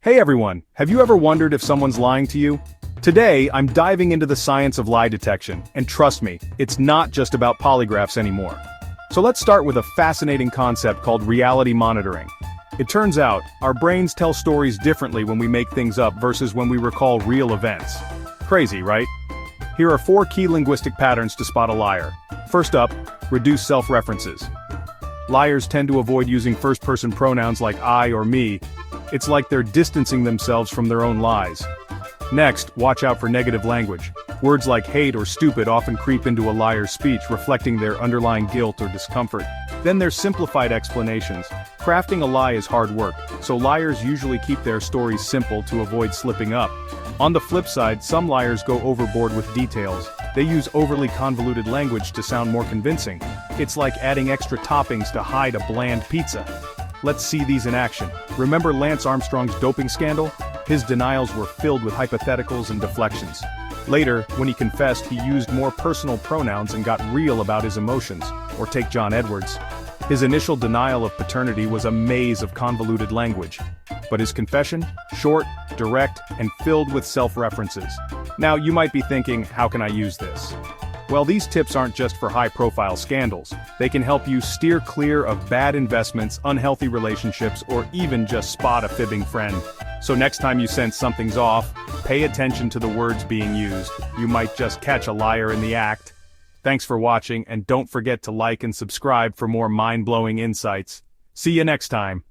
Hey everyone, have you ever wondered if someone's lying to you? Today, I'm diving into the science of lie detection, and trust me, it's not just about polygraphs anymore. So let's start with a fascinating concept called reality monitoring. It turns out, our brains tell stories differently when we make things up versus when we recall real events. Crazy, right? Here are 4 key linguistic patterns to spot a liar. First up, reduce self-references. Liars tend to avoid using first-person pronouns like I or me. It's like they're distancing themselves from their own lies. Next, watch out for negative language. Words like hate or stupid often creep into a liar's speech, reflecting their underlying guilt or discomfort. Then there's simplified explanations. Crafting a lie is hard work, so liars usually keep their stories simple to avoid slipping up. On the flip side, some liars go overboard with details. They use overly convoluted language to sound more convincing. It's like adding extra toppings to hide a bland pizza. Let's see these in action. Remember Lance Armstrong's doping scandal? His denials were filled with hypotheticals and deflections. Later, when he confessed, he used more personal pronouns and got real about his emotions. Or take John Edwards. His initial denial of paternity was a maze of convoluted language. But his confession? Short, direct, and filled with self-references. Now, you might be thinking, how can I use this? Well, these tips aren't just for high-profile scandals. They can help you steer clear of bad investments, unhealthy relationships, or even just spot a fibbing friend. So next time you sense something's off, pay attention to the words being used. You might just catch a liar in the act. Thanks for watching, and don't forget to like and subscribe for more mind-blowing insights. See you next time.